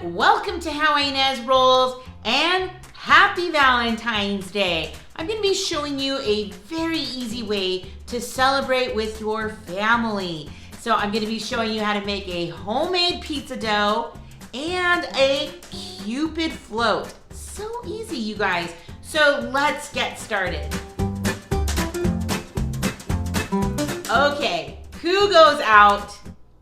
welcome to How Ines Rolls and happy Valentine's Day. I'm going to be showing you a very easy way to celebrate with your family. So I'm going to be showing you how to make a homemade pizza dough and a Cupid float. So easy, you guys. So let's get started. Okay, who goes out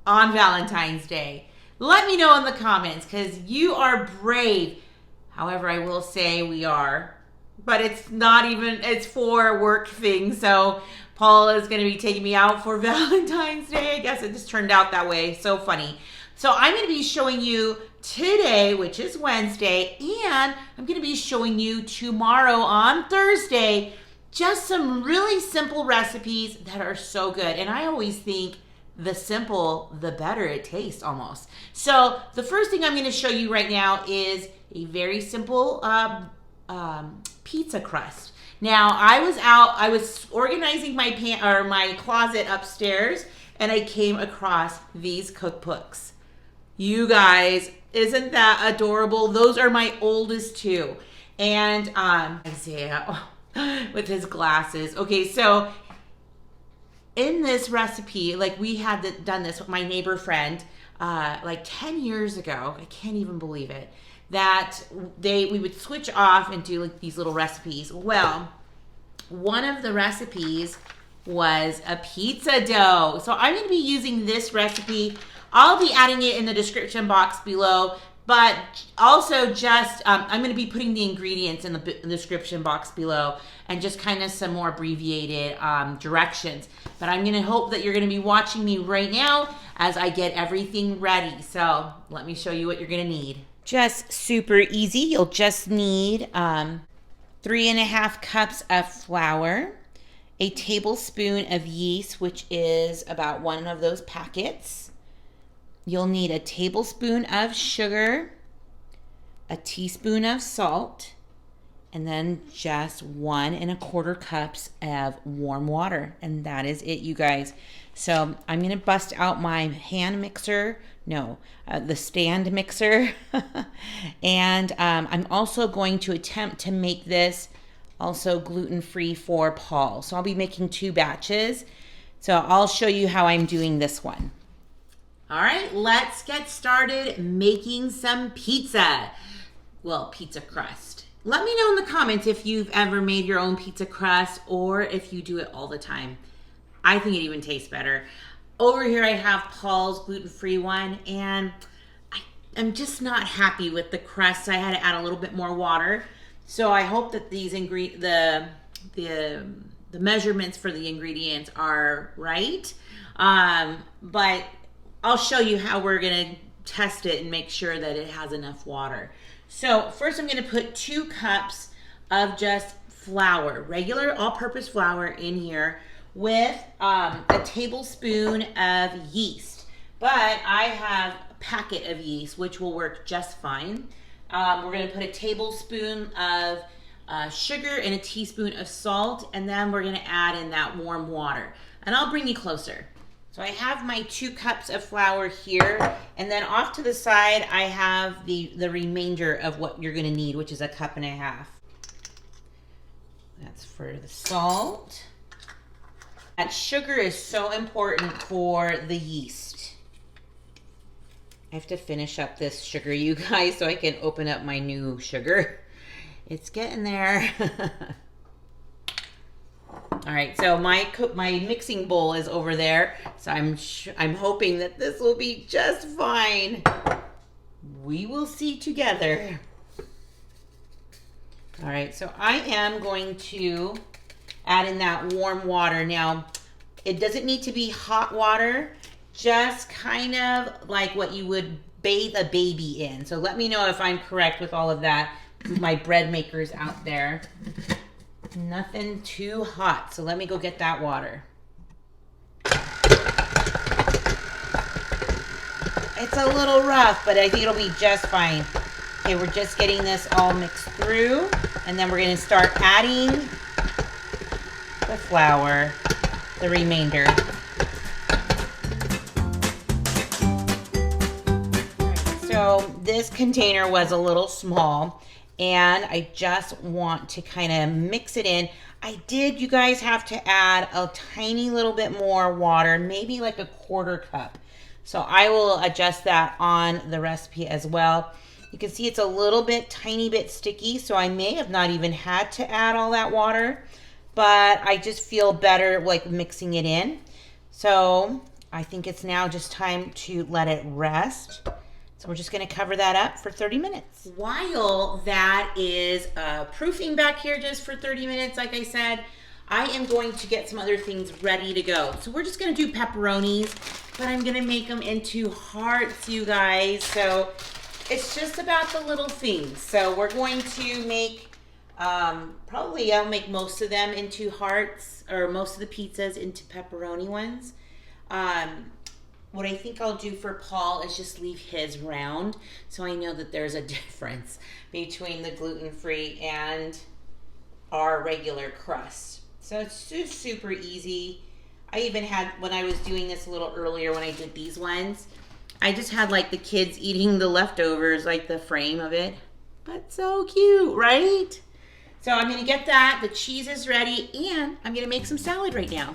on Valentine's Day? Let me know in the comments because you are brave. However, I will say we are, but it's for a work thing. So Paul is going to be taking me out for Valentine's Day. I guess it just turned out that way. So funny. So I'm going to be showing you today, which is Wednesday, and I'm going to be showing you tomorrow on Thursday, just some really simple recipes that are so good. And I always think the simple, the better it tastes almost. So the first thing I'm going to show you right now is a very simple pizza crust. Now I was organizing my closet upstairs and I came across these cookbooks. You guys, isn't that adorable? Those are my oldest two. And Isaiah with his glasses. Okay, so in this recipe, like we had done this with my neighbor friend like 10 years ago. I can't even believe it. That we would switch off and do like these little recipes. Well, one of the recipes was a pizza dough. So I'm going to be using this recipe. I'll be adding it in the description box below, but also just I'm going to be putting the ingredients in the description box below and just kind of some more abbreviated directions. But I'm going to hope that you're going to be watching me right now as I get everything ready. So let me show you what you're going to need. Just super easy. You'll just need 3.5 cups of flour, a tablespoon of yeast, which is about one of those packets. You'll need a tablespoon of sugar, a teaspoon of salt, and then just 1.25 cups of warm water. And that is it, you guys. So I'm going to bust out my hand mixer. No, the stand mixer. And I'm also going to attempt to make this also gluten-free for Paul. So I'll be making 2 batches. So I'll show you how I'm doing this one. All right, let's get started making some pizza. Well, pizza crust. Let me know in the comments if you've ever made your own pizza crust or if you do it all the time. I think it even tastes better. Over here I have Paul's gluten-free one, and I'm just not happy with the crust. I had to add a little bit more water. So I hope that these the measurements for the ingredients are right. But I'll show you how we're gonna test it and make sure that it has enough water. So first I'm gonna put 2 cups of just flour, regular all-purpose flour in here with a tablespoon of yeast. But I have a packet of yeast, which will work just fine. We're gonna put a tablespoon of sugar and a teaspoon of salt, and then we're gonna add in that warm water. And I'll bring you closer. So I have my 2 cups of flour here, and then off to the side I have the remainder of what you're gonna need, which is 1.5 cups. That's for the salt. That sugar is so important for the yeast. I have to finish up this sugar, you guys, so I can open up my new sugar. It's getting there. All right, so my mixing bowl is over there, so I'm hoping that this will be just fine. We will see together. All right, so I am going to add in that warm water. Now, it doesn't need to be hot water, just kind of like what you would bathe a baby in. So let me know if I'm correct with all of that. My bread makers out there. Nothing too hot, so let me go get that water. It's a little rough, but I think it'll be just fine. Okay, we're just getting this all mixed through, and then we're gonna start adding the flour, the remainder. So So this container was a little small, and I just want to kind of mix it in. I did, you guys, have to add a tiny little bit more water, maybe like a 1/4 cup. So I will adjust that on the recipe as well. You can see it's a little bit, tiny bit sticky, so I may have not even had to add all that water, but I just feel better like mixing it in. So I think it's now just time to let it rest. So we're just gonna cover that up for 30 minutes. While that is proofing back here just for 30 minutes, like I said, I am going to get some other things ready to go. So we're just gonna do pepperonis, but I'm gonna make them into hearts, you guys. So it's just about the little things. So we're going to make, probably I'll make most of them into hearts, or most of the pizzas into pepperoni ones. What I think I'll do for Paul is just leave his round, so I know that there's a difference between the gluten-free and our regular crust. So it's just super easy. I even had, when I was doing this a little earlier when I did these ones, I just had like the kids eating the leftovers, like the frame of it. But so cute, right? So I'm gonna get that, the cheese is ready, and I'm gonna make some salad right now.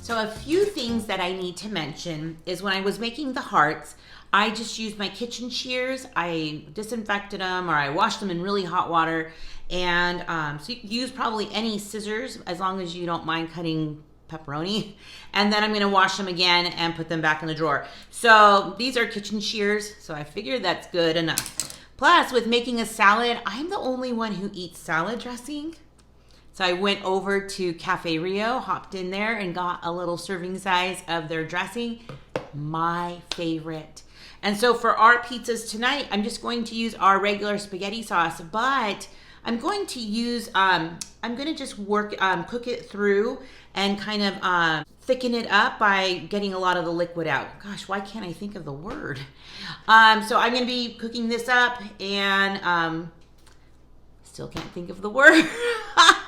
So a few things that I need to mention is when I was making the hearts, I just used my kitchen shears. I disinfected them, or I washed them in really hot water. And so you can use probably any scissors as long as you don't mind cutting pepperoni. And then I'm gonna wash them again and put them back in the drawer. So these are kitchen shears, so I figured that's good enough. Plus, with making a salad, I'm the only one who eats salad dressing. So I went over to Cafe Rio, hopped in there and got a little serving size of their dressing, my favorite. And so for our pizzas tonight, I'm just going to use our regular spaghetti sauce, but I'm going to use, I'm gonna just cook it through and kind of thicken it up by getting a lot of the liquid out. Gosh, why can't I think of the word? So I'm gonna be cooking this up, and still can't think of the word.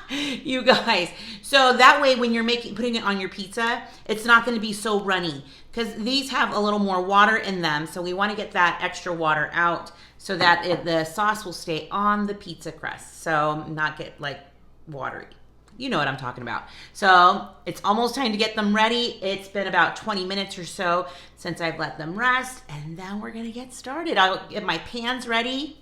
You guys. So that way when you're putting it on your pizza, it's not going to be so runny, because these have a little more water in them. So we want to get that extra water out so that the sauce will stay on the pizza crust. So not get like watery. You know what I'm talking about. So it's almost time to get them ready. It's been about 20 minutes or so since I've let them rest, and now we're going to get started. I'll get my pans ready.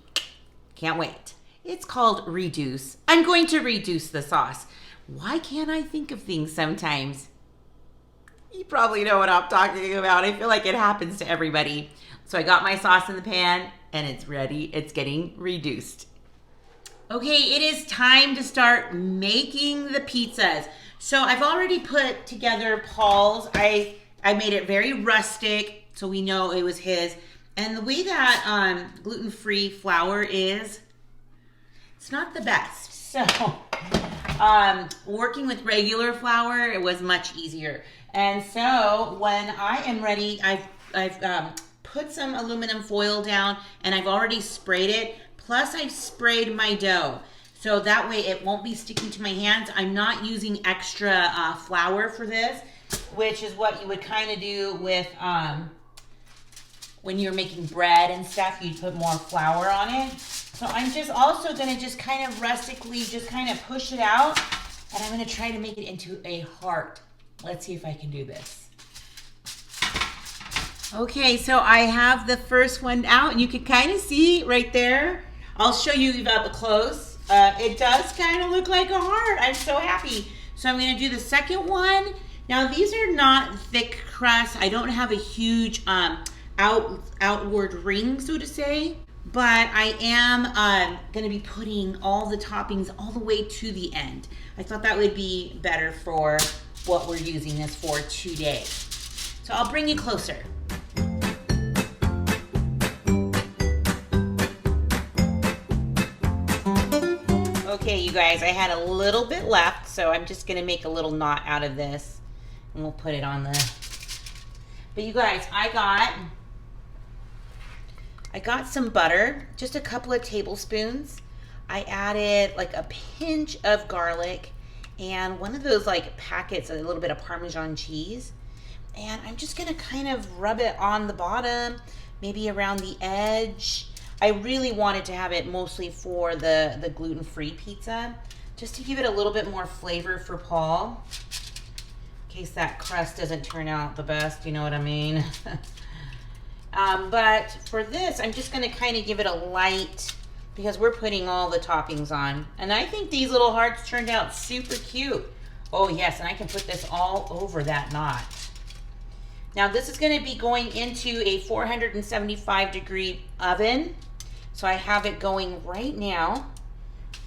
Can't wait. It's called reduce. I'm going to reduce the sauce. Why can't I think of things sometimes? You probably know what I'm talking about. I feel like it happens to everybody. So I got my sauce in the pan and it's ready. It's getting reduced. Okay, it is time to start making the pizzas. So I've already put together Paul's. I made it very rustic, so we know it was his. And the way that gluten-free flour is, it's not the best. So working with regular flour, it was much easier. And so when I am ready, I've put some aluminum foil down, and I've already sprayed it. Plus I've sprayed my dough, so that way it won't be sticking to my hands. I'm not using extra flour for this, which is what you would kind of do with when you're making bread and stuff. You'd put more flour on it. So I'm just also gonna just kind of rustically just kind of push it out, and I'm gonna try to make it into a heart. Let's see if I can do this. Okay, so I have the first one out, and you can kind of see right there. I'll show you up close. It does kind of look like a heart. I'm so happy. So I'm gonna do the second one. Now these are not thick crust. I don't have a huge outward ring, so to say. But I am going to be putting all the toppings all the way to the end. I thought that would be better for what we're using this for today. So I'll bring you closer. Okay, you guys, I had a little bit left, so I'm just going to make a little knot out of this, and we'll put it on the But you guys, I got some butter, just a couple of tablespoons. I added like a pinch of garlic and one of those like packets, a little bit of Parmesan cheese. And I'm just gonna kind of rub it on the bottom, maybe around the edge. I really wanted to have it mostly for the gluten-free pizza, just to give it a little bit more flavor for Paul, in case that crust doesn't turn out the best, you know what I mean? But for this, I'm just gonna kind of give it a light, because we're putting all the toppings on. And I think these little hearts turned out super cute. Oh yes, and I can put this all over that knot. Now this is gonna be going into a 475-degree oven. So I have it going right now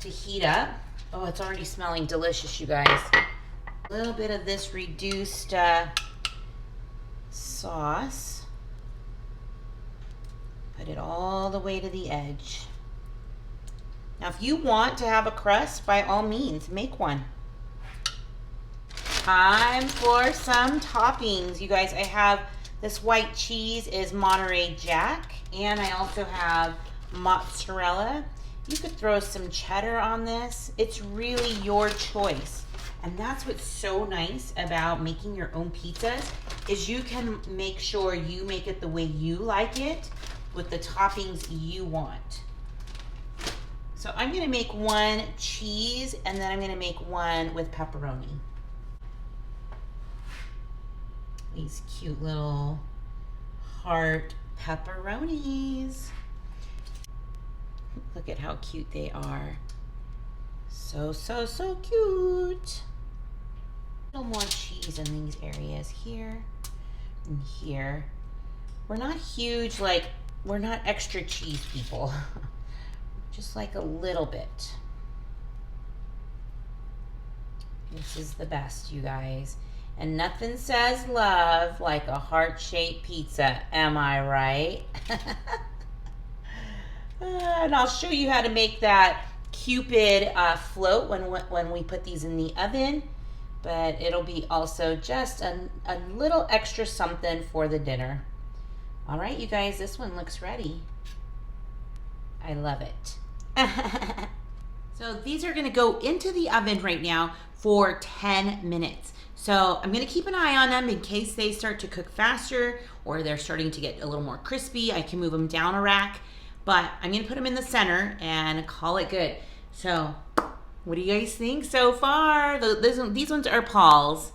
to heat up. Oh, it's already smelling delicious, you guys. A little bit of this reduced sauce. Put it all the way to the edge. Now, if you want to have a crust, by all means, make one. Time for some toppings. You guys, I have this white cheese is Monterey Jack, and I also have mozzarella. You could throw some cheddar on this. It's really your choice. And that's what's so nice about making your own pizzas, is you can make sure you make it the way you like it with the toppings you want. So I'm gonna make one cheese, and then I'm gonna make one with pepperoni. These cute little heart pepperonis. Look at how cute they are. So, so, so cute. A little more cheese in these areas here and here. We're not huge, like, we're not extra cheese people. Just like a little bit. This is the best, you guys. And nothing says love like a heart-shaped pizza, am I right? And I'll show you how to make that Cupid float when we put these in the oven. But it'll be also just a little extra something for the dinner. All right, you guys, this one looks ready. I love it. So these are gonna go into the oven right now for 10 minutes. So I'm gonna keep an eye on them in case they start to cook faster or they're starting to get a little more crispy. I can move them down a rack, but I'm gonna put them in the center and call it good. So what do you guys think so far? These ones are Paul's,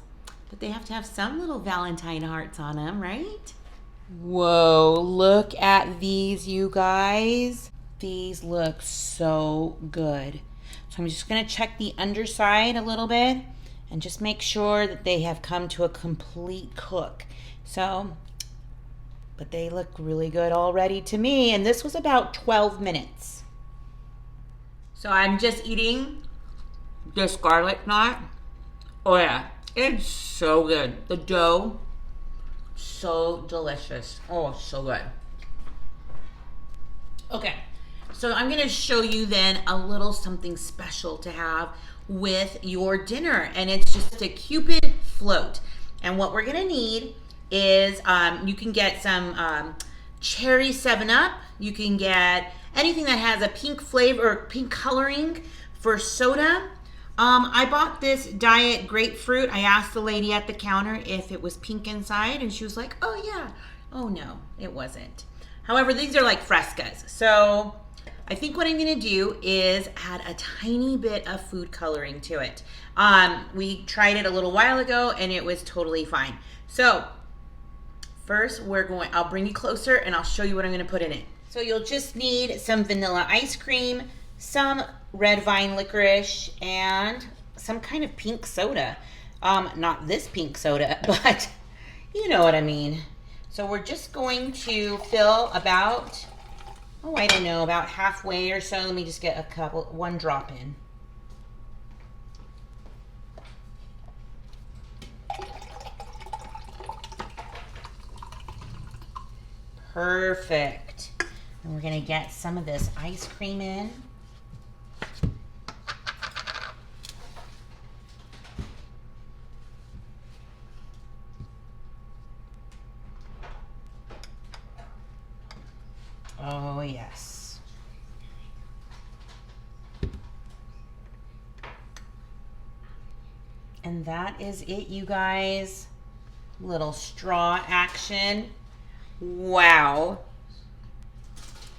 but they have to have some little Valentine hearts on them, right? Whoa, look at these, you guys. These look so good. So I'm just gonna check the underside a little bit and just make sure that they have come to a complete cook. So, but they look really good already to me, and this was about 12 minutes. So I'm just eating this garlic knot. Oh yeah, it's so good. The dough, so delicious. Oh, so good. Okay. So I'm gonna show you then a little something special to have with your dinner, and it's just a Cupid float. And what we're gonna need is, you can get some cherry 7-Up, you can get anything that has a pink flavor or pink coloring for soda. I bought this diet grapefruit. I asked the lady at the counter if it was pink inside, and she was like, oh yeah. Oh no, it wasn't. However, these are like Frescas. So I think what I'm gonna do is add a tiny bit of food coloring to it. We tried it a little while ago and it was totally fine. So first I'll bring you closer and I'll show you what I'm gonna put in it. So you'll just need some vanilla ice cream, some red vine licorice, and some kind of pink soda. Not this pink soda, but you know what I mean. So we're just going to fill about, oh, I don't know, about halfway or so. Let me just get one drop in. Perfect. And we're gonna get some of this ice cream in. Oh, yes. And that is it, you guys. Little straw action. Wow.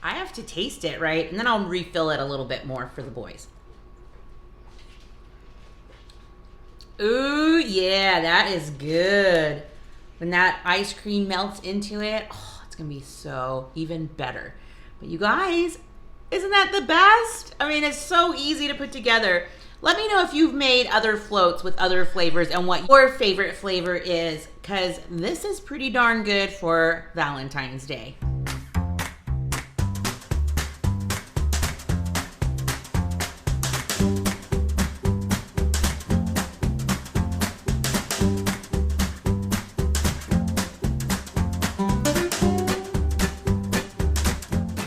I have to taste it, right? And then I'll refill it a little bit more for the boys. Ooh, yeah, that is good. When that ice cream melts into it, oh, it's gonna be so even better. But you guys, isn't that the best? I mean, it's so easy to put together. Let me know if you've made other floats with other flavors and what your favorite flavor is, because this is pretty darn good for Valentine's Day.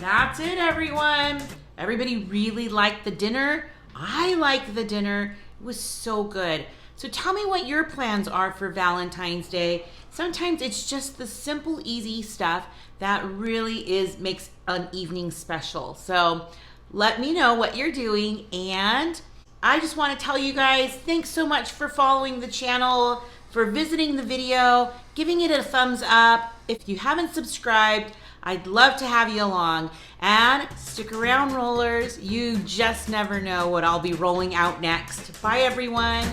That's it, everyone. Everybody really liked the dinner. I liked the dinner. It was so good. So tell me what your plans are for Valentine's Day. Sometimes it's just the simple, easy stuff that really makes an evening special. So let me know what you're doing. And I just want to tell you guys, thanks so much for following the channel, for visiting the video, giving it a thumbs up. If you haven't subscribed, I'd love to have you along. And stick around, rollers. You just never know what I'll be rolling out next. Bye, everyone.